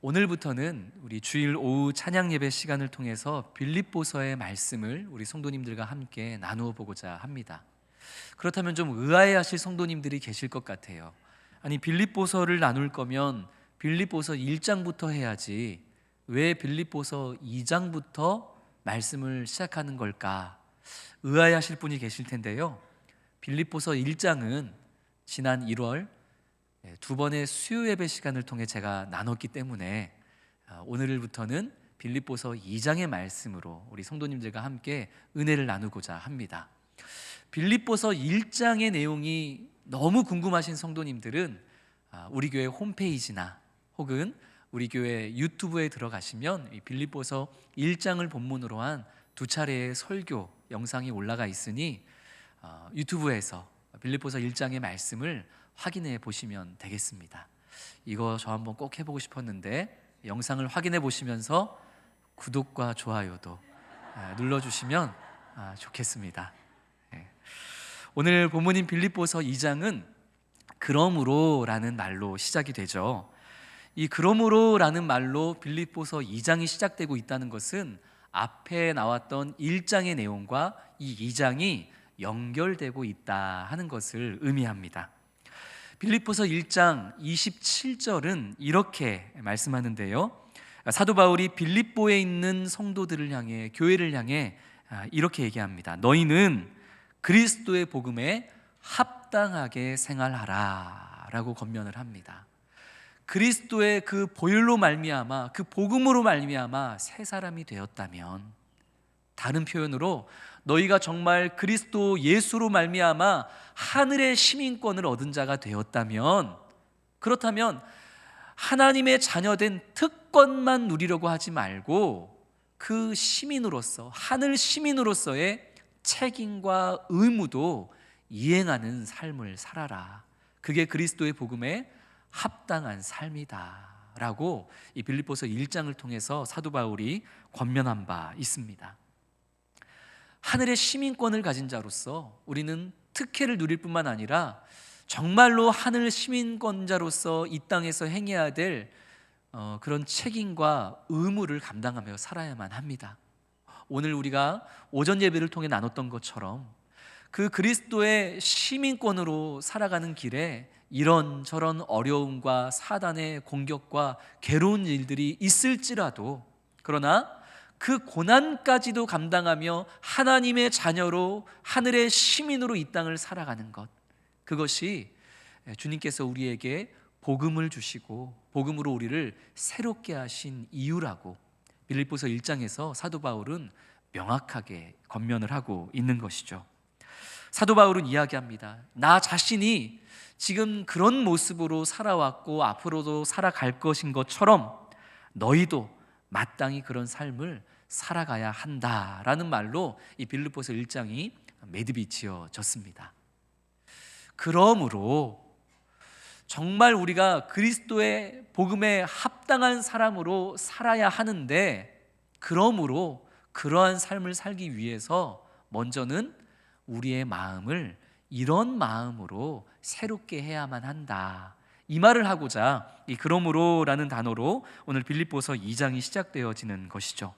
오늘부터는 우리 주일 오후 찬양 예배 시간을 통해서 빌립보서의 말씀을 우리 성도님들과 함께 나누어 보고자 합니다. 그렇다면 좀 의아해하실 성도님들이 계실 것 같아요. 아니, 빌립보서를 나눌 거면 빌립보서 1장부터 해야지 왜 빌립보서 2장부터 말씀을 시작하는 걸까? 의아해하실 분이 계실 텐데요. 빌립보서 1장은 지난 1월 두 번의 수요 예배 시간을 통해 제가 나눴기 때문에 오늘부터는 빌립보서 2장의 말씀으로 우리 성도님들과 함께 은혜를 나누고자 합니다. 빌립보서 1장의 내용이 너무 궁금하신 성도님들은 우리 교회 홈페이지나 혹은 우리 교회 유튜브에 들어가시면 이 빌립보서 1장을 본문으로 한 두 차례의 설교 영상이 올라가 있으니 유튜브에서 빌립보서 1장의 말씀을 확인해 보시면 되겠습니다. 이거 저 한번 꼭 해보고 싶었는데 영상을 확인해 보시면서 구독과 좋아요도 눌러주시면 좋겠습니다. 오늘 본문인 빌립보서 2장은 그러므로 라는 말로 시작이 되죠. 이 그러므로 라는 말로 빌립보서 2장이 시작되고 있다는 것은 앞에 나왔던 1장의 내용과 이 2장이 연결되고 있다 하는 것을 의미합니다. 빌립보서 1장 27절은 이렇게 말씀하는데요. 사도 바울이 빌립보에 있는 성도들을 향해, 교회를 향해 이렇게 얘기합니다. 너희는 그리스도의 복음에 합당하게 생활하라 라고 권면을 합니다. 그리스도의 그 보혈로 말미암아, 그 복음으로 말미암아 새 사람이 되었다면, 다른 표현으로 너희가 정말 그리스도 예수로 말미암아 하늘의 시민권을 얻은 자가 되었다면, 그렇다면 하나님의 자녀된 특권만 누리려고 하지 말고 그 시민으로서, 하늘 시민으로서의 책임과 의무도 이행하는 삶을 살아라. 그게 그리스도의 복음에 합당한 삶이다 라고 이 빌립보서 1장을 통해서 사도 바울이 권면한 바 있습니다. 하늘의 시민권을 가진 자로서 우리는 특혜를 누릴 뿐만 아니라 정말로 하늘 시민권자로서 이 땅에서 행해야 될 그런 책임과 의무를 감당하며 살아야만 합니다. 오늘 우리가 오전 예배를 통해 나눴던 것처럼 그 그리스도의 시민권으로 살아가는 길에 이런저런 어려움과 사단의 공격과 괴로운 일들이 있을지라도, 그러나 그 고난까지도 감당하며 하나님의 자녀로 하늘의 시민으로 이 땅을 살아가는 것, 그것이 주님께서 우리에게 복음을 주시고 복음으로 우리를 새롭게 하신 이유라고 빌립보서 1장에서 사도 바울은 명확하게 권면을 하고 있는 것이죠. 사도 바울은 이야기합니다. 나 자신이 지금 그런 모습으로 살아왔고 앞으로도 살아갈 것인 것처럼 너희도 마땅히 그런 삶을 살아가야 한다라는 말로 이 빌립보서 1장이 매듭이 지어졌습니다. 그러므로 정말 우리가 그리스도의 복음에 합당한 사람으로 살아야 하는데, 그러므로 그러한 삶을 살기 위해서 먼저는 우리의 마음을 이런 마음으로 새롭게 해야만 한다, 이 말을 하고자 이 그러므로라는 단어로 오늘 빌립보서 2장이 시작되어지는 것이죠.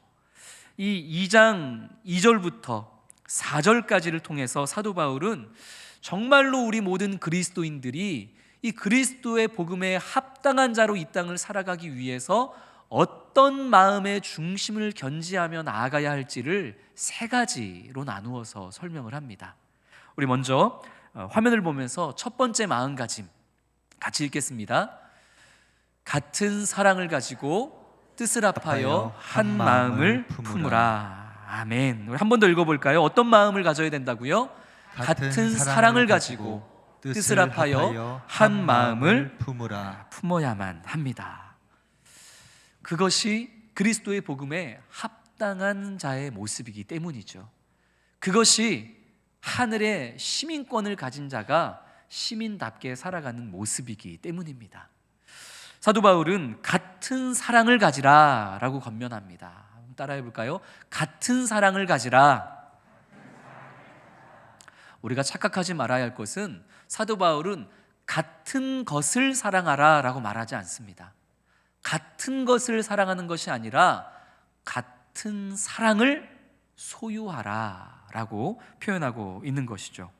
이 2장 2절부터 4절까지를 통해서 사도 바울은 정말로 우리 모든 그리스도인들이 이 그리스도의 복음에 합당한 자로 이 땅을 살아가기 위해서 어떤 마음의 중심을 견지하며 나아가야 할지를 세 가지로 나누어서 설명을 합니다. 우리 먼저 화면을 보면서 첫 번째 마음가짐 같이 읽겠습니다. 같은 사랑을 가지고 뜻을 합하여 한 마음을 품으라. 아멘. 우리 한 번 더 읽어볼까요? 어떤 마음을 가져야 된다고요? 같은 사랑을 가지고 뜻을 합하여 한 마음을 품어야만 합니다. 그것이 그리스도의 복음에 합당한 자의 모습이기 때문이죠. 그것이 하늘의 시민권을 가진 자가 시민답게 살아가는 모습이기 때문입니다. 사도 바울은 같은 사랑을 가지라 라고 권면합니다. 따라해 볼까요? 같은 사랑을 가지라. 우리가 착각하지 말아야 할 것은 사도 바울은 같은 것을 사랑하라 라고 말하지 않습니다. 같은 것을 사랑하는 것이 아니라 같은 사랑을 소유하라 라고 표현하고 있는 것이죠.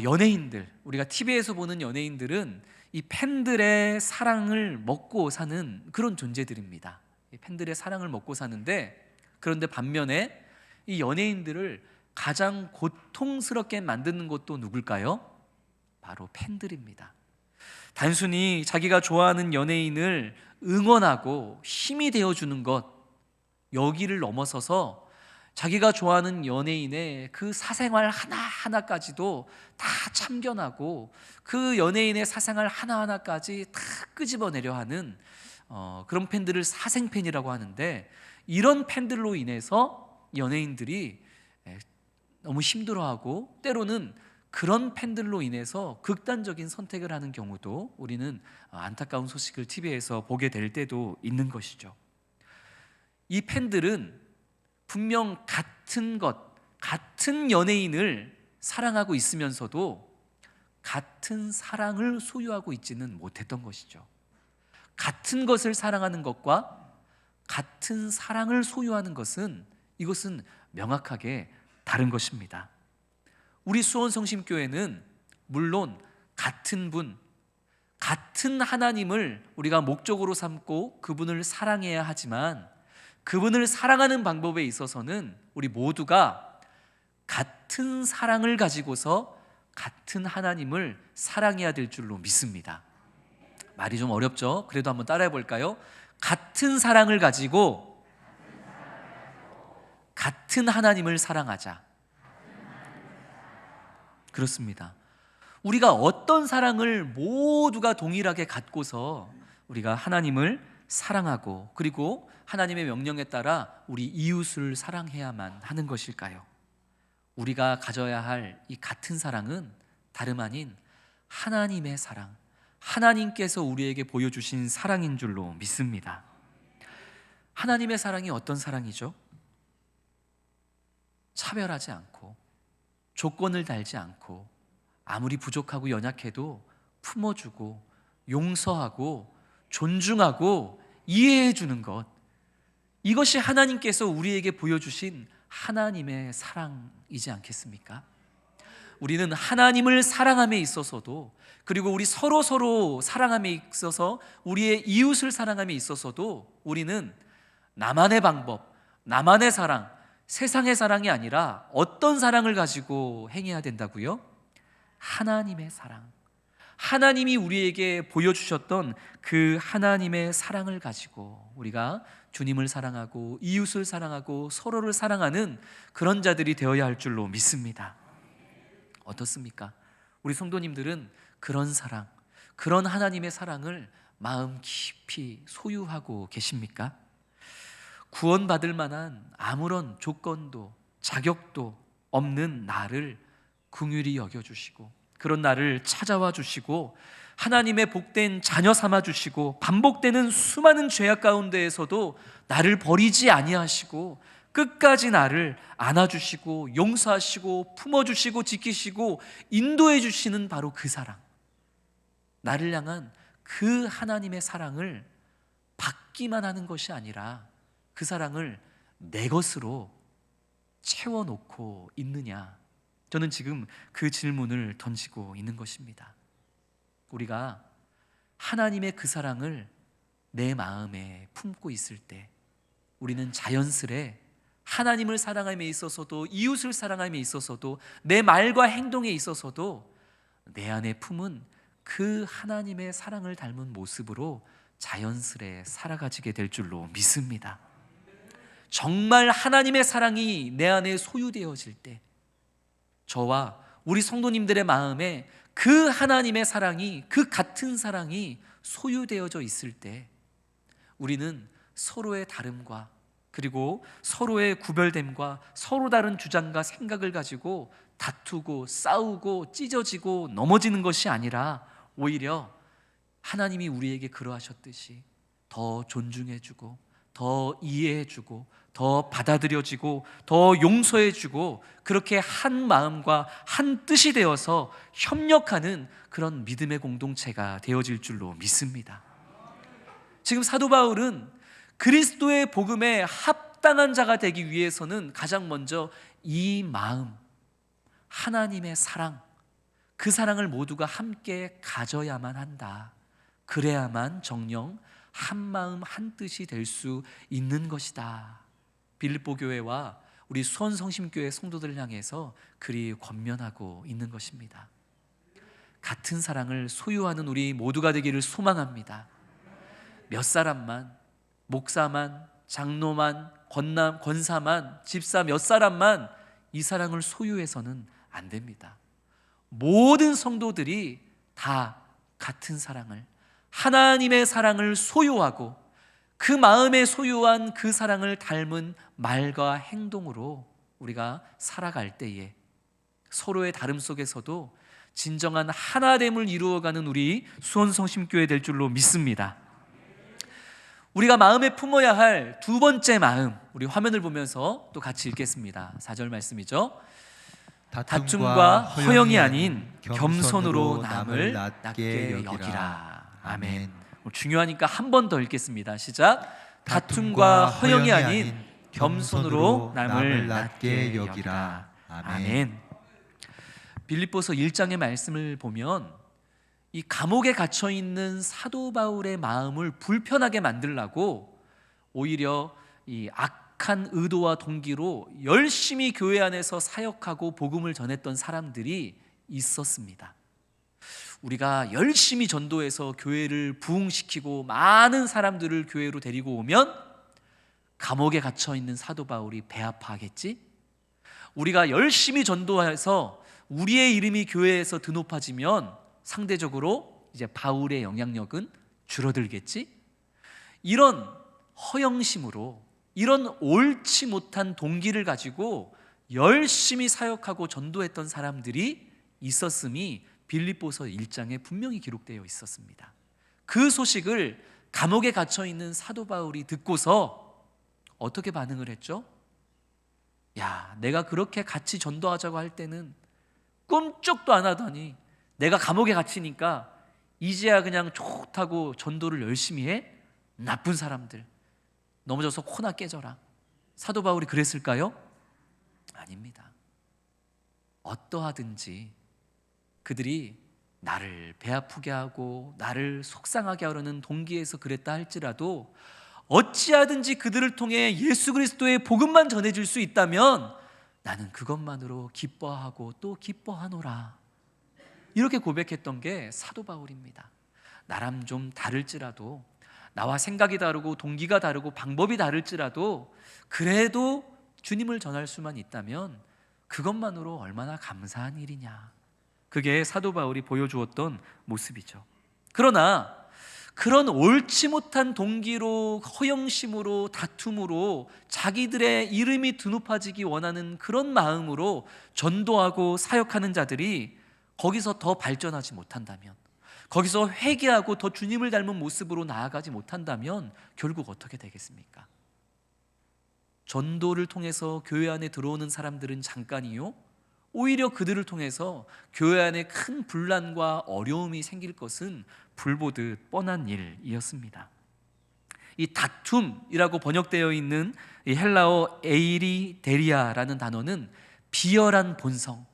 연예인들, 우리가 TV에서 보는 연예인들은 이 팬들의 사랑을 먹고 사는 그런 존재들입니다. 이 팬들의 사랑을 먹고 사는데, 그런데 반면에 이 연예인들을 가장 고통스럽게 만드는 것도 누굴까요? 바로 팬들입니다. 단순히 자기가 좋아하는 연예인을 응원하고 힘이 되어주는 것, 여기를 넘어서서 자기가 좋아하는 연예인의 그 사생활 하나하나까지도 다 참견하고 그 연예인의 사생활 하나하나까지 다 끄집어내려 하는 그런 팬들을 사생팬이라고 하는데, 이런 팬들로 인해서 연예인들이 너무 힘들어하고 때로는 그런 팬들로 인해서 극단적인 선택을 하는 경우도 우리는 안타까운 소식을 TV에서 보게 될 때도 있는 것이죠. 이 팬들은 분명 같은 것, 같은 연예인을 사랑하고 있으면서도 같은 사랑을 소유하고 있지는 못했던 것이죠. 같은 것을 사랑하는 것과 같은 사랑을 소유하는 것은, 이것은 명확하게 다른 것입니다. 우리 수원성심교회는 물론 같은 분, 같은 하나님을 우리가 목적으로 삼고 그분을 사랑해야 하지만, 그분을 사랑하는 방법에 있어서는 우리 모두가 같은 사랑을 가지고서 같은 하나님을 사랑해야 될 줄로 믿습니다. 말이 좀 어렵죠? 그래도 한번 따라해 볼까요? 같은 사랑을 가지고 같은 하나님을 사랑하자. 그렇습니다. 우리가 어떤 사랑을 모두가 동일하게 갖고서 우리가 하나님을 사랑하고, 그리고 하나님의 명령에 따라 우리 이웃을 사랑해야만 하는 것일까요? 우리가 가져야 할 이 같은 사랑은 다름 아닌 하나님의 사랑, 하나님께서 우리에게 보여주신 사랑인 줄로 믿습니다. 하나님의 사랑이 어떤 사랑이죠? 차별하지 않고, 조건을 달지 않고, 아무리 부족하고 연약해도 품어주고, 용서하고, 존중하고, 이해해 주는 것, 이것이 하나님께서 우리에게 보여주신 하나님의 사랑이지 않겠습니까? 우리는 하나님을 사랑함에 있어서도, 그리고 우리 서로 사랑함에 있어서, 우리의 이웃을 사랑함에 있어서도 우리는 나만의 방법, 나만의 사랑, 세상의 사랑이 아니라 어떤 사랑을 가지고 행해야 된다고요? 하나님의 사랑, 하나님이 우리에게 보여주셨던 그 하나님의 사랑을 가지고 우리가 주님을 사랑하고 이웃을 사랑하고 서로를 사랑하는 그런 자들이 되어야 할 줄로 믿습니다. 어떻습니까? 우리 성도님들은 그런 사랑, 그런 하나님의 사랑을 마음 깊이 소유하고 계십니까? 구원받을 만한 아무런 조건도 자격도 없는 나를 긍휼히 여겨주시고, 그런 나를 찾아와 주시고, 하나님의 복된 자녀 삼아 주시고, 반복되는 수많은 죄악 가운데에서도 나를 버리지 아니하시고 끝까지 나를 안아주시고 용서하시고 품어주시고 지키시고 인도해 주시는 바로 그 사랑, 나를 향한 그 하나님의 사랑을 받기만 하는 것이 아니라 그 사랑을 내 것으로 채워놓고 있느냐, 저는 지금 그 질문을 던지고 있는 것입니다. 우리가 하나님의 그 사랑을 내 마음에 품고 있을 때 우리는 자연스레 하나님을 사랑함에 있어서도, 이웃을 사랑함에 있어서도, 내 말과 행동에 있어서도 내 안에 품은 그 하나님의 사랑을 닮은 모습으로 자연스레 살아가지게 될 줄로 믿습니다. 정말 하나님의 사랑이 내 안에 소유되어질 때, 저와 우리 성도님들의 마음에 그 하나님의 사랑이, 그 같은 사랑이 소유되어져 있을 때 우리는 서로의 다름과, 그리고 서로의 구별됨과 서로 다른 주장과 생각을 가지고 다투고 싸우고 찢어지고 넘어지는 것이 아니라 오히려 하나님이 우리에게 그러하셨듯이 더 존중해주고 더 이해해주고 더 받아들여지고 더 용서해주고, 그렇게 한 마음과 한 뜻이 되어서 협력하는 그런 믿음의 공동체가 되어질 줄로 믿습니다. 지금 사도 바울은 그리스도의 복음에 합당한 자가 되기 위해서는 가장 먼저 이 마음, 하나님의 사랑, 그 사랑을 모두가 함께 가져야만 한다. 그래야만 정녕 한 마음 한 뜻이 될 수 있는 것이다. 빌립보 교회와 우리 수원성심교회 성도들을 향해서 그리 권면하고 있는 것입니다. 같은 사랑을 소유하는 우리 모두가 되기를 소망합니다. 몇 사람만, 목사만, 장로만, 권사만, 집사 몇 사람만 이 사랑을 소유해서는 안 됩니다. 모든 성도들이 다 같은 사랑을, 하나님의 사랑을 소유하고 그 마음에 소유한 그 사랑을 닮은 말과 행동으로 우리가 살아갈 때에 서로의 다름 속에서도 진정한 하나됨을 이루어가는 우리 수원성심교회 될 줄로 믿습니다. 우리가 마음에 품어야 할 두 번째 마음, 우리 화면을 보면서 또 같이 읽겠습니다. 4절 말씀이죠. 다툼과 허영이 아닌 겸손으로 남을 낮게 여기라. 아멘. 중요하니까 한 번 더 읽겠습니다. 시작. 다툼과 허영이 아닌 겸손으로 남을 낮게 여기라. 아멘. 빌립보서 1장의 말씀을 보면 이 감옥에 갇혀 있는 사도 바울의 마음을 불편하게 만들려고 오히려 이 악한 의도와 동기로 열심히 교회 안에서 사역하고 복음을 전했던 사람들이 있었습니다. 우리가 열심히 전도해서 교회를 부흥시키고 많은 사람들을 교회로 데리고 오면 감옥에 갇혀 있는 사도 바울이 배 아파하겠지? 우리가 열심히 전도해서 우리의 이름이 교회에서 드높아지면 상대적으로 이제 바울의 영향력은 줄어들겠지? 이런 허영심으로, 이런 옳지 못한 동기를 가지고 열심히 사역하고 전도했던 사람들이 있었음이 빌립보서 1장에 분명히 기록되어 있었습니다. 그 소식을 감옥에 갇혀 있는 사도 바울이 듣고서 어떻게 반응을 했죠? 야, 내가 그렇게 같이 전도하자고 할 때는 꿈쩍도 안 하더니 내가 감옥에 갇히니까 이제야 그냥 좋다고 전도를 열심히 해? 나쁜 사람들, 넘어져서 코나 깨져라. 사도 바울이 그랬을까요? 아닙니다. 어떠하든지 그들이 나를 배 아프게 하고 나를 속상하게 하려는 동기에서 그랬다 할지라도 어찌하든지 그들을 통해 예수 그리스도의 복음만 전해질 수 있다면 나는 그것만으로 기뻐하고 또 기뻐하노라. 이렇게 고백했던 게 사도 바울입니다. 나랑 좀 다를지라도, 나와 생각이 다르고 동기가 다르고 방법이 다를지라도 그래도 주님을 전할 수만 있다면 그것만으로 얼마나 감사한 일이냐. 그게 사도 바울이 보여주었던 모습이죠. 그러나 그런 옳지 못한 동기로, 허영심으로, 다툼으로 자기들의 이름이 드높아지기 원하는 그런 마음으로 전도하고 사역하는 자들이 거기서 더 발전하지 못한다면, 거기서 회개하고 더 주님을 닮은 모습으로 나아가지 못한다면 결국 어떻게 되겠습니까? 전도를 통해서 교회 안에 들어오는 사람들은 잠깐이요, 오히려 그들을 통해서 교회 안에 큰 분란과 어려움이 생길 것은 불보듯 뻔한 일이었습니다. 이 다툼이라고 번역되어 있는 이 헬라어 에이리데리아라는 단어는 비열한 본성,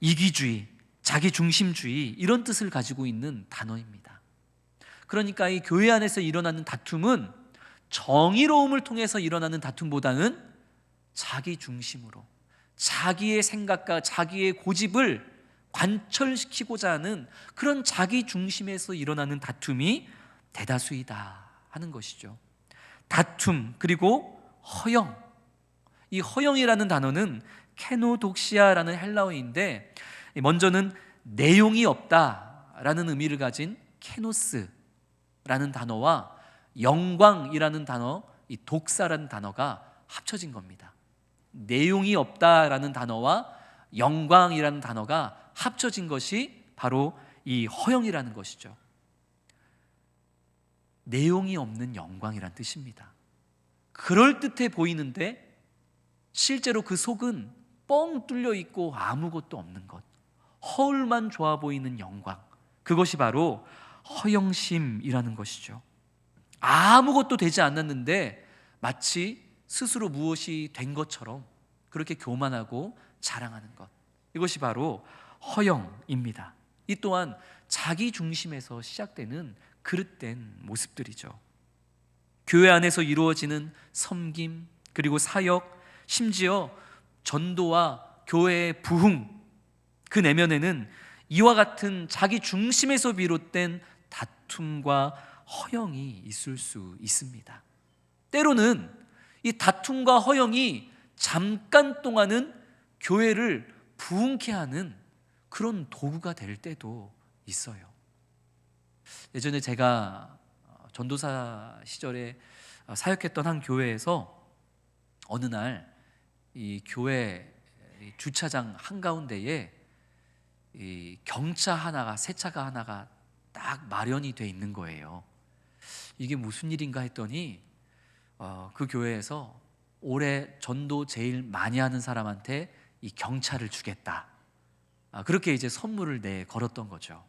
이기주의, 자기중심주의, 이런 뜻을 가지고 있는 단어입니다. 그러니까 이 교회 안에서 일어나는 다툼은 정의로움을 통해서 일어나는 다툼보다는 자기중심으로, 자기의 생각과 자기의 고집을 관철시키고자 하는 그런 자기 중심에서 일어나는 다툼이 대다수이다 하는 것이죠. 다툼, 그리고 허영. 이 허영이라는 단어는 케노독시아라는 헬라어인데, 먼저는 내용이 없다라는 의미를 가진 케노스라는 단어와 영광이라는 단어, 이 독사라는 단어가 합쳐진 겁니다. 내용이 없다라는 단어와 영광이라는 단어가 합쳐진 것이 바로 이 허영이라는 것이죠. 내용이 없는 영광이란 뜻입니다. 그럴듯해 보이는데 실제로 그 속은 뻥 뚫려 있고 아무것도 없는 것, 허울만 좋아 보이는 영광, 그것이 바로 허영심이라는 것이죠. 아무것도 되지 않았는데 마치 스스로 무엇이 된 것처럼 그렇게 교만하고 자랑하는 것, 이것이 바로 허영입니다. 이 또한 자기 중심에서 시작되는 그릇된 모습들이죠. 교회 안에서 이루어지는 섬김, 그리고 사역, 심지어 전도와 교회의 부흥, 그 내면에는 이와 같은 자기 중심에서 비롯된 다툼과 허영이 있을 수 있습니다. 때로는 이 다툼과 허영이 잠깐 동안은 교회를 부흥케 하는 그런 도구가 될 때도 있어요. 예전에 제가 전도사 시절에 사역했던 한 교회에서 어느 날 이 교회 주차장 한가운데에 이 경차 하나가, 새 차가 하나가 딱 마련이 돼 있는 거예요. 이게 무슨 일인가 했더니 그 교회에서 올해 전도 제일 많이 하는 사람한테 이 경차를 주겠다, 그렇게 이제 선물을 걸었던 거죠.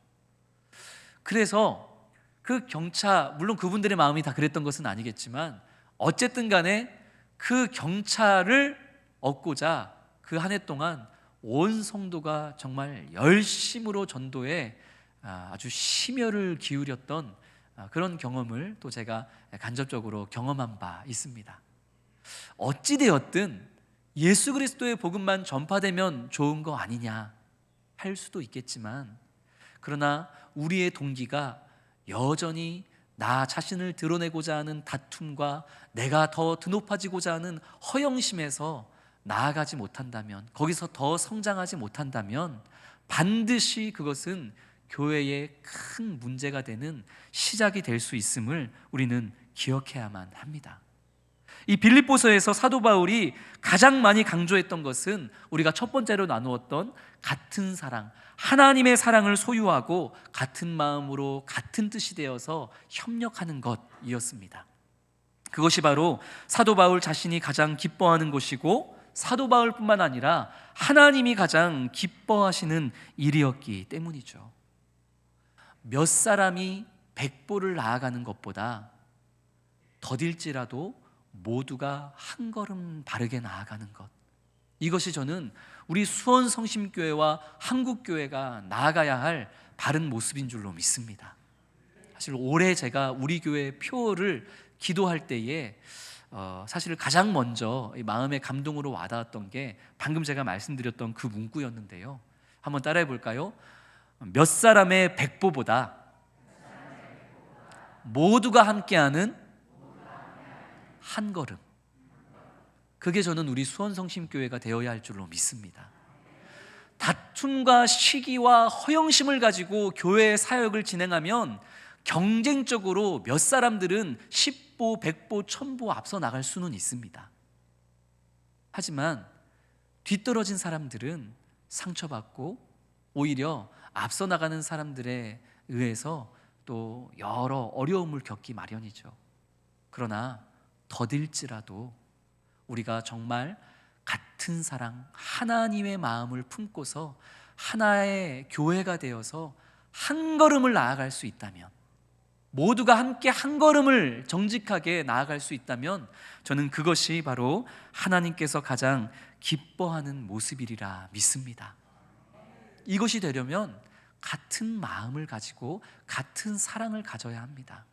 그래서 그 경차, 물론 그분들의 마음이 다 그랬던 것은 아니겠지만 어쨌든 간에 그 경차를 얻고자 그 한 해 동안 온 성도가 정말 열심으로 전도에 아주 심혈을 기울였던 그런 경험을 또 제가 간접적으로 경험한 바 있습니다. 어찌되었든 예수 그리스도의 복음만 전파되면 좋은 거 아니냐 할 수도 있겠지만, 그러나 우리의 동기가 여전히 나 자신을 드러내고자 하는 다툼과 내가 더 드높아지고자 하는 허영심에서 나아가지 못한다면, 거기서 더 성장하지 못한다면 반드시 그것은 교회에 큰 문제가 되는 시작이 될 수 있음을 우리는 기억해야만 합니다. 이 빌립보서에서 사도 바울이 가장 많이 강조했던 것은 우리가 첫 번째로 나누었던 같은 사랑, 하나님의 사랑을 소유하고 같은 마음으로 같은 뜻이 되어서 협력하는 것이었습니다. 그것이 바로 사도 바울 자신이 가장 기뻐하는 것이고, 사도 바울뿐만 아니라 하나님이 가장 기뻐하시는 일이었기 때문이죠. 몇 사람이 백보를 나아가는 것보다 더딜지라도 모두가 한 걸음 바르게 나아가는 것, 이것이 저는 우리 수원성심교회와 한국교회가 나아가야 할 바른 모습인 줄로 믿습니다. 사실 올해 제가 우리 교회 표를 기도할 때에 사실 가장 먼저 마음의 감동으로 와닿았던 게 방금 제가 말씀드렸던 그 문구였는데요. 한번 따라해 볼까요? 몇 사람의 백보보다 모두가 함께하는 한 걸음, 그게 저는 우리 수원성심교회가 되어야 할 줄로 믿습니다. 다툼과 시기와 허영심을 가지고 교회의 사역을 진행하면 경쟁적으로 몇 사람들은 10보, 100보, 1000보 앞서 나갈 수는 있습니다. 하지만 뒤떨어진 사람들은 상처받고 오히려 앞서 나가는 사람들에 의해서 또 여러 어려움을 겪기 마련이죠. 그러나 더딜지라도 우리가 정말 같은 사랑, 하나님의 마음을 품고서 하나의 교회가 되어서 한 걸음을 나아갈 수 있다면, 모두가 함께 한 걸음을 정직하게 나아갈 수 있다면 저는 그것이 바로 하나님께서 가장 기뻐하는 모습이리라 믿습니다. 이것이 되려면 같은 마음을 가지고 같은 사랑을 가져야 합니다.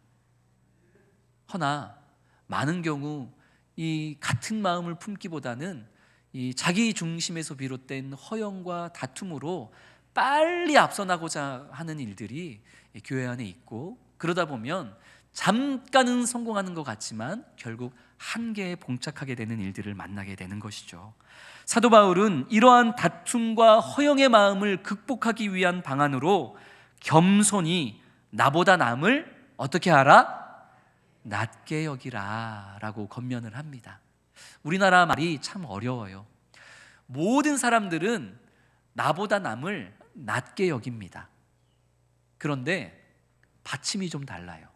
허나 많은 경우 이 같은 마음을 품기보다는 이 자기 중심에서 비롯된 허영과 다툼으로 빨리 앞서 나고자 하는 일들이 교회 안에 있고, 그러다 보면 잠깐은 성공하는 것 같지만 결국 한계에 봉착하게 되는 일들을 만나게 되는 것이죠. 사도 바울은 이러한 다툼과 허영의 마음을 극복하기 위한 방안으로 겸손히 나보다 남을 어떻게 하라? 낮게 여기라 라고 권면을 합니다. 우리나라 말이 참 어려워요. 모든 사람들은 나보다 남을 낮게 여깁니다. 그런데 받침이 좀 달라요.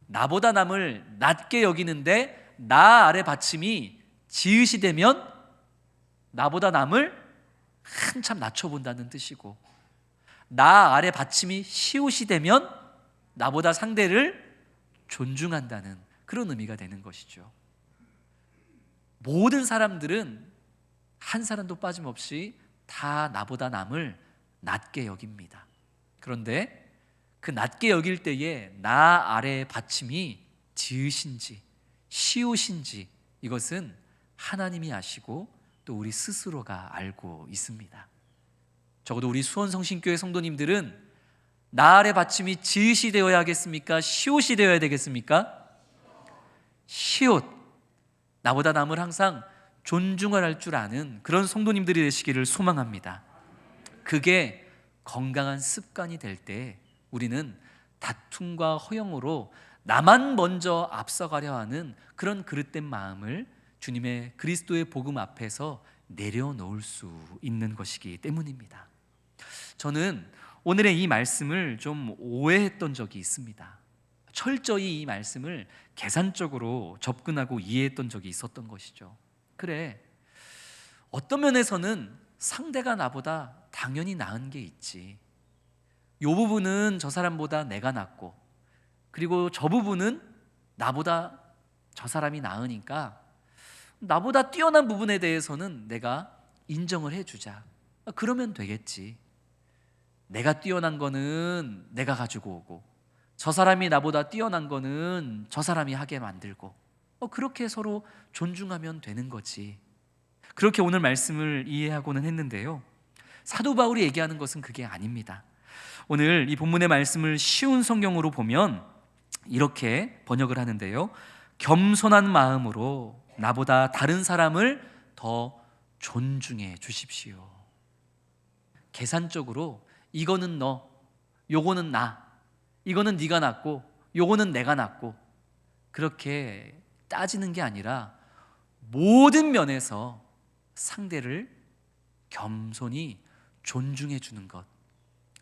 나보다 남을 낮게 여기는데 나 아래 받침이 지읒이 되면 나보다 남을 한참 낮춰본다는 뜻이고, 나 아래 받침이 시옷이 되면 나보다 상대를 존중한다는 그런 의미가 되는 것이죠. 모든 사람들은 한 사람도 빠짐없이 다 나보다 남을 낮게 여깁니다. 그런데 그 낮게 여길 때에 나 아래의 받침이 지으신지 시오신지 이것은 하나님이 아시고 또 우리 스스로가 알고 있습니다. 적어도 우리 수원성신교회 성도님들은 나 아래 받침이 지읒이 되어야 하겠습니까? 시옷이 되어야 되겠습니까? 시옷. 나보다 남을 항상 존중할 줄 아는 그런 성도님들이 되시기를 소망합니다. 그게 건강한 습관이 될 때 우리는 다툼과 허영으로 나만 먼저 앞서가려 하는 그런 그릇된 마음을 주님의 그리스도의 복음 앞에서 내려놓을 수 있는 것이기 때문입니다. 저는 오늘의 이 말씀을 좀 오해했던 적이 있습니다. 철저히 이 말씀을 계산적으로 접근하고 이해했던 적이 있었던 것이죠. 그래, 어떤 면에서는 상대가 나보다 당연히 나은 게 있지. 이 부분은 저 사람보다 내가 낫고, 그리고 저 부분은 나보다 저 사람이 나으니까 나보다 뛰어난 부분에 대해서는 내가 인정을 해주자. 그러면 되겠지. 내가 뛰어난 거는 내가 가지고 오고, 저 사람이 나보다 뛰어난 거는 저 사람이 하게 만들고, 그렇게 서로 존중하면 되는 거지. 그렇게 오늘 말씀을 이해하고는 했는데요, 사도 바울이 얘기하는 것은 그게 아닙니다. 오늘 이 본문의 말씀을 쉬운 성경으로 보면 이렇게 번역을 하는데요, 겸손한 마음으로 나보다 다른 사람을 더 존중해 주십시오. 계산적으로 이거는 너, 요거는 나, 이거는 네가 낫고 요거는 내가 낫고 그렇게 따지는 게 아니라 모든 면에서 상대를 겸손히 존중해 주는 것,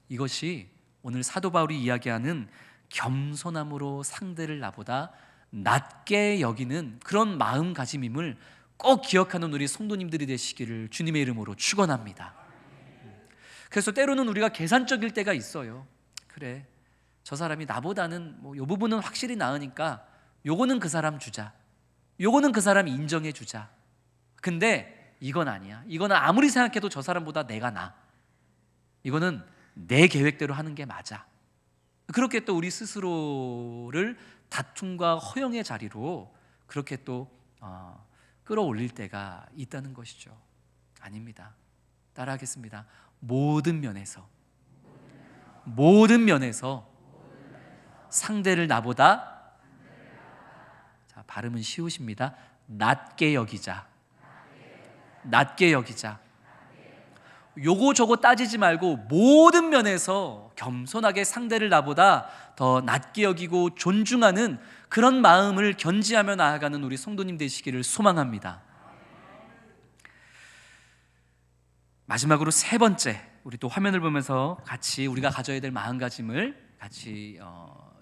이것이 오늘 사도 바울이 이야기하는 겸손함으로 상대를 나보다 낮게 여기는 그런 마음가짐임을 꼭 기억하는 우리 성도님들이 되시기를 주님의 이름으로 축원합니다. 그래서 때로는 우리가 계산적일 때가 있어요. 그래, 저 사람이 나보다는 이 부분은 확실히 나으니까 요거는 그 사람 주자, 요거는 그 사람 인정해 주자. 근데 이건 아니야. 이거는 아무리 생각해도 저 사람보다 내가 나. 이거는 내 계획대로 하는 게 맞아. 그렇게 또 우리 스스로를 다툼과 허영의 자리로 그렇게 또 끌어올릴 때가 있다는 것이죠. 아닙니다. 따라하겠습니다. 모든 면에서 상대를 나보다, 자, 발음은 쉬우십니다. 낮게 여기자. 요거 저거 따지지 말고 모든 면에서 겸손하게 상대를 나보다 더 낮게 여기고 존중하는 그런 마음을 견지하며 나아가는 우리 성도님 되시기를 소망합니다. 마지막으로 세 번째, 우리 또 화면을 보면서 같이 우리가 가져야 될 마음가짐을 같이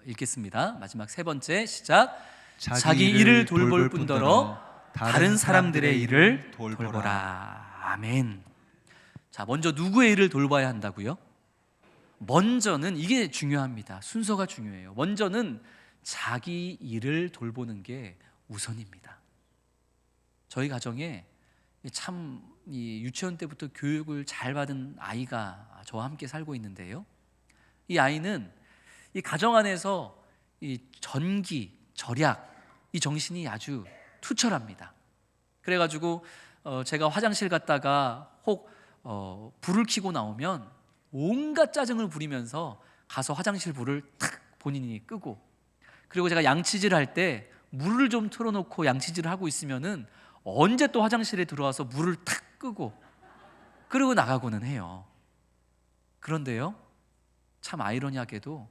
읽겠습니다. 마지막 세 번째, 시작. 자기 일을 돌볼 뿐더러 다른 사람들의 일을 돌보라. 아멘. 자, 먼저 누구의 일을 돌봐야 한다고요? 먼저는, 이게 중요합니다. 순서가 중요해요. 먼저는 자기 일을 돌보는 게 우선입니다. 저희 가정에 참 유치원 때부터 교육을 잘 받은 아이가 저와 함께 살고 있는데요, 이 아이는 이 가정 안에서 이 전기, 절약, 이 정신이 아주 투철합니다. 그래가지고 제가 화장실 갔다가 혹 불을 켜고 나오면 온갖 짜증을 부리면서 가서 화장실 불을 탁 본인이 끄고, 그리고 제가 양치질 할 때 물을 좀 틀어놓고 양치질을 하고 있으면은 언제 또 화장실에 들어와서 물을 탁 끄고 그리고 나가고는 해요. 그런데요, 참 아이러니하게도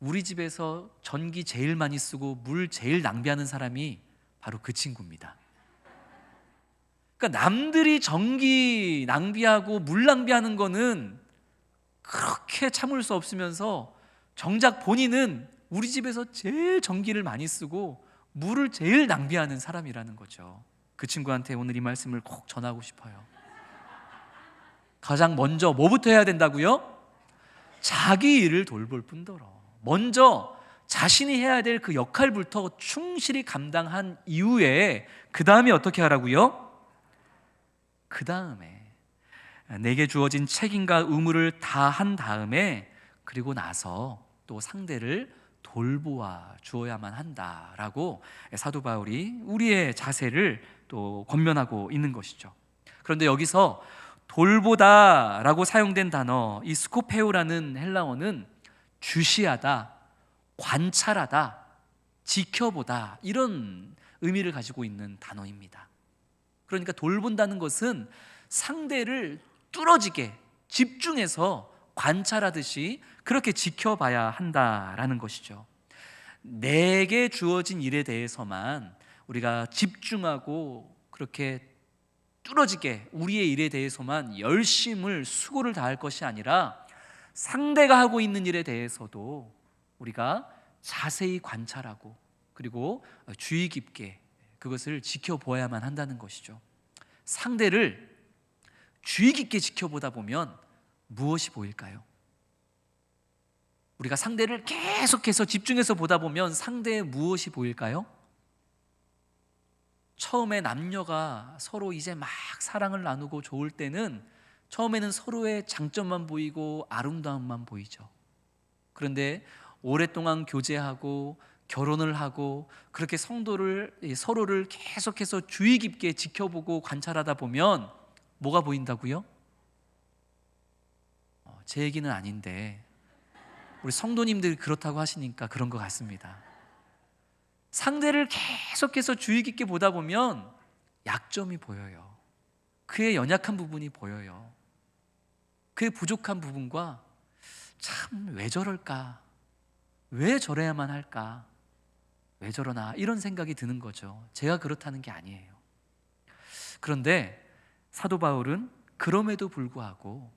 우리 집에서 전기 제일 많이 쓰고 물 제일 낭비하는 사람이 바로 그 친구입니다. 그러니까 남들이 전기 낭비하고 물 낭비하는 거는 그렇게 참을 수 없으면서 정작 본인은 우리 집에서 제일 전기를 많이 쓰고 물을 제일 낭비하는 사람이라는 거죠. 그 친구한테 오늘 이 말씀을 꼭 전하고 싶어요. 가장 먼저 뭐부터 해야 된다고요? 자기 일을 돌볼 뿐더러 먼저 자신이 해야 될 그 역할부터 충실히 감당한 이후에 그 다음에 어떻게 하라고요? 그 다음에 내게 주어진 책임과 의무를 다 한 다음에 그리고 나서 또 상대를 돌보아 주어야만 한다라고 사도 바울이 우리의 자세를 또 권면하고 있는 것이죠. 그런데 여기서 돌보다라고 사용된 단어, 이 스코페오라는 헬라어는 주시하다, 관찰하다, 지켜보다, 이런 의미를 가지고 있는 단어입니다. 그러니까 돌본다는 것은 상대를 뚫어지게 집중해서 관찰하듯이 그렇게 지켜봐야 한다라는 것이죠. 내게 주어진 일에 대해서만 우리가 집중하고 그렇게 뚫어지게 우리의 일에 대해서만 열심을 수고를 다할 것이 아니라 상대가 하고 있는 일에 대해서도 우리가 자세히 관찰하고 그리고 주의 깊게 그것을 지켜보아야만 한다는 것이죠. 상대를 주의 깊게 지켜보다 보면 무엇이 보일까요? 우리가 상대를 계속해서 집중해서 보다 보면 상대에 무엇이 보일까요? 처음에 남녀가 서로 이제 막 사랑을 나누고 좋을 때는 처음에는 서로의 장점만 보이고 아름다움만 보이죠. 그런데 오랫동안 교제하고 결혼을 하고 그렇게 서로를 계속해서 주의 깊게 지켜보고 관찰하다 보면 뭐가 보인다고요? 제 얘기는 아닌데 우리 성도님들이 그렇다고 하시니까 그런 것 같습니다. 상대를 계속해서 주의 깊게 보다 보면 약점이 보여요. 그의 연약한 부분이 보여요. 그의 부족한 부분과 참 왜 저럴까? 왜 저래야만 할까? 왜 저러나? 이런 생각이 드는 거죠. 제가 그렇다는 게 아니에요. 그런데 사도 바울은 그럼에도 불구하고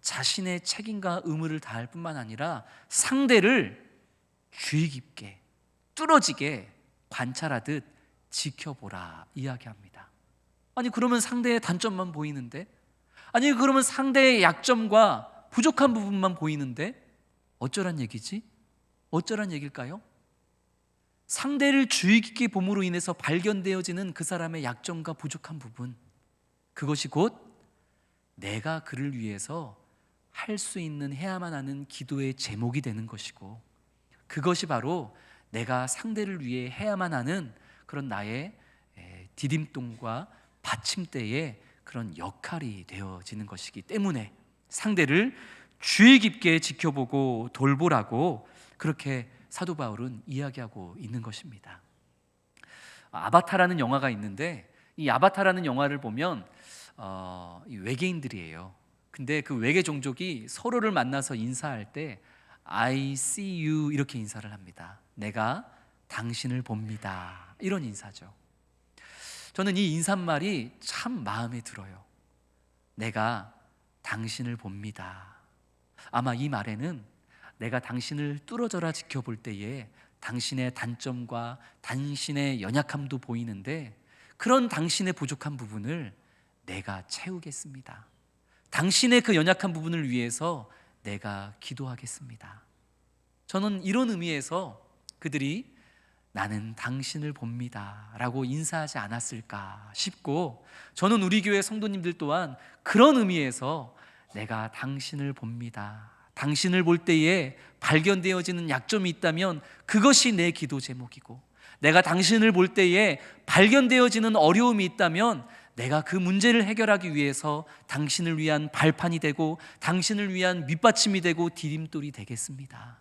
자신의 책임과 의무를 다할 뿐만 아니라 상대를 주의 깊게 뚫어지게 관찰하듯 지켜보라 이야기합니다. 아니 그러면 상대의 단점만 보이는데? 아니 그러면 상대의 약점과 부족한 부분만 보이는데? 어쩌란 얘기지? 어쩌란 얘기일까요? 상대를 주의 깊게 봄으로 인해서 발견되어지는 그 사람의 약점과 부족한 부분, 그것이 곧 내가 그를 위해서 할 수 있는 해야만 하는 기도의 제목이 되는 것이고, 그것이 바로 내가 상대를 위해 해야만 하는 그런 나의 디딤돌과 받침대의 그런 역할이 되어지는 것이기 때문에 상대를 주의 깊게 지켜보고 돌보라고 그렇게 사도 바울은 이야기하고 있는 것입니다. 아바타라는 영화가 있는데 이 아바타라는 영화를 보면 외계인들이에요. 근데 그 외계 종족이 서로를 만나서 인사할 때 I see you 이렇게 인사를 합니다. 내가 당신을 봅니다. 이런 인사죠. 저는 이 인사말이 참 마음에 들어요. 내가 당신을 봅니다. 아마 이 말에는 내가 당신을 뚫어져라 지켜볼 때에 당신의 단점과 당신의 연약함도 보이는데 그런 당신의 부족한 부분을 내가 채우겠습니다. 당신의 그 연약한 부분을 위해서 내가 기도하겠습니다. 저는 이런 의미에서 그들이 나는 당신을 봅니다 라고 인사하지 않았을까 싶고, 저는 우리 교회 성도님들 또한 그런 의미에서 내가 당신을 봅니다, 당신을 볼 때에 발견되어지는 약점이 있다면 그것이 내 기도 제목이고, 내가 당신을 볼 때에 발견되어지는 어려움이 있다면 내가 그 문제를 해결하기 위해서 당신을 위한 발판이 되고 당신을 위한 밑받침이 되고 디딤돌이 되겠습니다.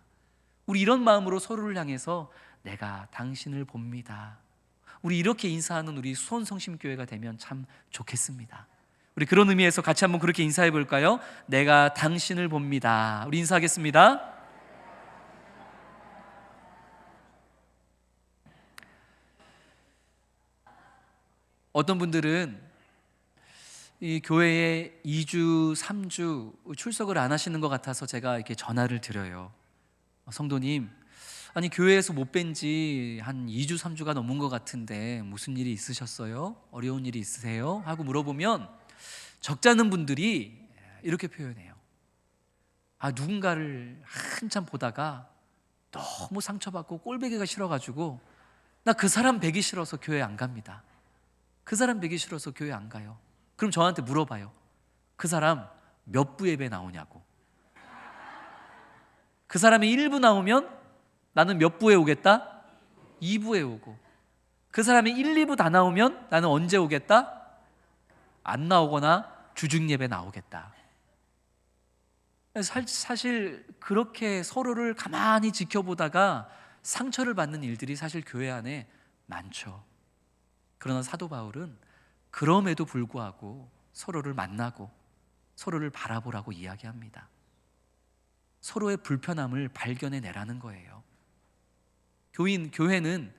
우리 이런 마음으로 서로를 향해서 내가 당신을 봅니다, 우리 이렇게 인사하는 우리 수원성심교회가 되면 참 좋겠습니다. 우리 그런 의미에서 같이 한번 그렇게 인사해 볼까요? 내가 당신을 봅니다. 우리 인사하겠습니다. 어떤 분들은 이 교회에 2주, 3주 출석을 안 하시는 것 같아서 제가 이렇게 전화를 드려요. 성도님, 아니 교회에서 못 뵌 지 한 2주, 3주가 넘은 것 같은데 무슨 일이 있으셨어요? 어려운 일이 있으세요? 하고 물어보면 적잖은 분들이 이렇게 표현해요. 누군가를 한참 보다가 너무 상처받고 꼴보기가 싫어가지고 나 그 사람 뵈기 싫어서 교회 안 갑니다. 그 사람 뵈기 싫어서 교회 안 가요. 그럼 저한테 물어봐요. 그 사람 몇 부 예배 나오냐고. 그 사람이 1부 나오면 나는 몇 부에 오겠다? 2부에 오고. 그 사람이 1, 2부 다 나오면 나는 언제 오겠다? 안 나오거나 주중 예배 나오겠다. 사실 그렇게 서로를 가만히 지켜보다가 상처를 받는 일들이 사실 교회 안에 많죠. 그러나 사도 바울은 그럼에도 불구하고 서로를 만나고 서로를 바라보라고 이야기합니다. 서로의 불편함을 발견해내라는 거예요. 교회는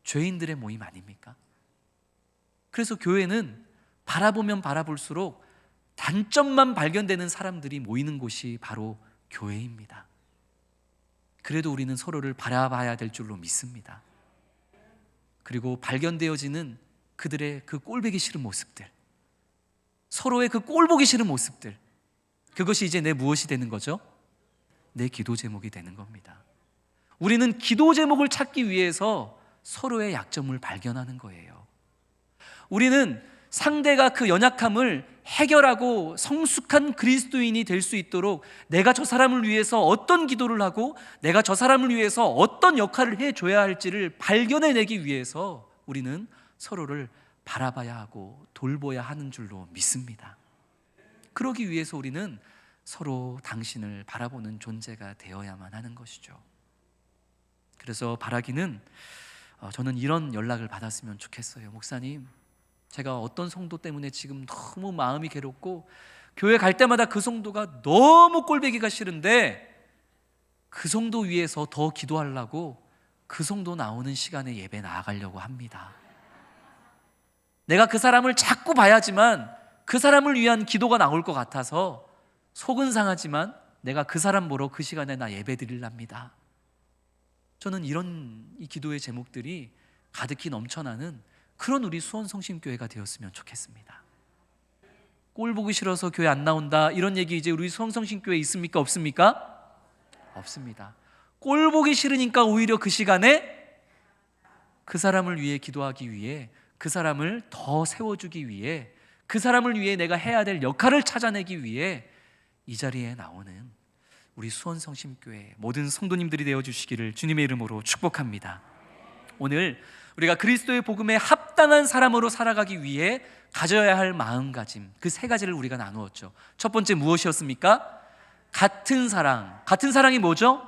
죄인들의 모임 아닙니까? 그래서 교회는 바라보면 바라볼수록 단점만 발견되는 사람들이 모이는 곳이 바로 교회입니다. 그래도 우리는 서로를 바라봐야 될 줄로 믿습니다. 그리고 발견되어지는 그들의 그 꼴보기 싫은 모습들, 서로의 그 꼴보기 싫은 모습들, 그것이 이제 내 무엇이 되는 거죠? 내 기도 제목이 되는 겁니다. 우리는 기도 제목을 찾기 위해서 서로의 약점을 발견하는 거예요. 우리는 상대가 그 연약함을 해결하고 성숙한 그리스도인이 될 수 있도록 내가 저 사람을 위해서 어떤 기도를 하고 내가 저 사람을 위해서 어떤 역할을 해줘야 할지를 발견해내기 위해서 우리는 서로를 바라봐야 하고 돌봐야 하는 줄로 믿습니다. 그러기 위해서 우리는 서로 당신을 바라보는 존재가 되어야만 하는 것이죠. 그래서 바라기는 저는 이런 연락을 받았으면 좋겠어요. 목사님, 제가 어떤 성도 때문에 지금 너무 마음이 괴롭고 교회 갈 때마다 그 성도가 너무 꼴보기가 싫은데 그 성도 위해서 더 기도하려고 그 성도 나오는 시간에 예배 나아가려고 합니다. 내가 그 사람을 자꾸 봐야지만 그 사람을 위한 기도가 나올 것 같아서 속은 상하지만 내가 그 사람 보러 그 시간에 나 예배 드리랍니다. 저는 이런 이 기도의 제목들이 가득히 넘쳐나는 그런 우리 수원성심교회가 되었으면 좋겠습니다. 꼴 보기 싫어서 교회 안 나온다 이런 얘기 이제 우리 수원성심교회에 있습니까? 없습니까? 없습니다. 꼴 보기 싫으니까 오히려 그 시간에 그 사람을 위해 기도하기 위해 그 사람을 더 세워주기 위해 그 사람을 위해 내가 해야 될 역할을 찾아내기 위해 이 자리에 나오는 우리 수원성심교회 모든 성도님들이 되어주시기를 주님의 이름으로 축복합니다. 오늘 우리가 그리스도의 복음에 합당한 사람으로 살아가기 위해 가져야 할 마음가짐, 그 세 가지를 우리가 나누었죠. 첫 번째 무엇이었습니까? 같은 사랑. 같은 사랑이 뭐죠?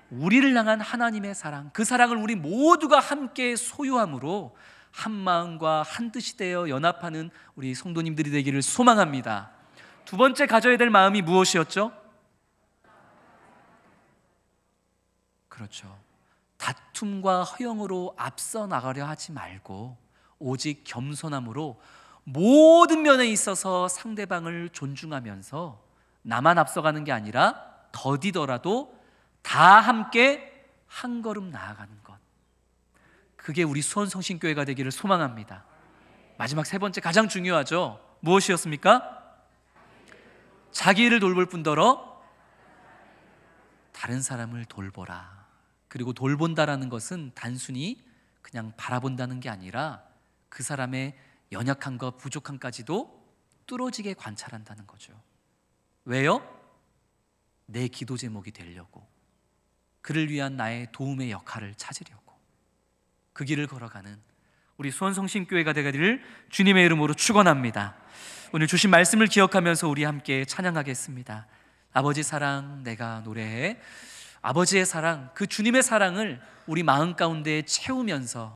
우리를 향한 하나님의 사랑. 그 사랑을 우리 모두가 함께 소유함으로 한 마음과 한 뜻이 되어 연합하는 우리 성도님들이 되기를 소망합니다. 두 번째 가져야 될 마음이 무엇이었죠? 그렇죠. 다툼과 허영으로 앞서 나가려 하지 말고 오직 겸손함으로 모든 면에 있어서 상대방을 존중하면서 나만 앞서가는 게 아니라 더디더라도 다 함께 한 걸음 나아가는 것, 그게 우리 수원성심교회가 되기를 소망합니다. 마지막 세 번째 가장 중요하죠. 무엇이었습니까? 자기 일을 돌볼 뿐더러 다른 사람을 돌보라. 그리고 돌본다라는 것은 단순히 그냥 바라본다는 게 아니라 그 사람의 연약함과 부족함까지도 뚫어지게 관찰한다는 거죠. 왜요? 내 기도 제목이 되려고, 그를 위한 나의 도움의 역할을 찾으려고, 그 길을 걸어가는 우리 수원성심교회가 되기를 주님의 이름으로 축원합니다. 오늘 주신 말씀을 기억하면서 우리 함께 찬양하겠습니다. 아버지 사랑 내가 노래해. 아버지의 사랑, 그 주님의 사랑을 우리 마음 가운데 채우면서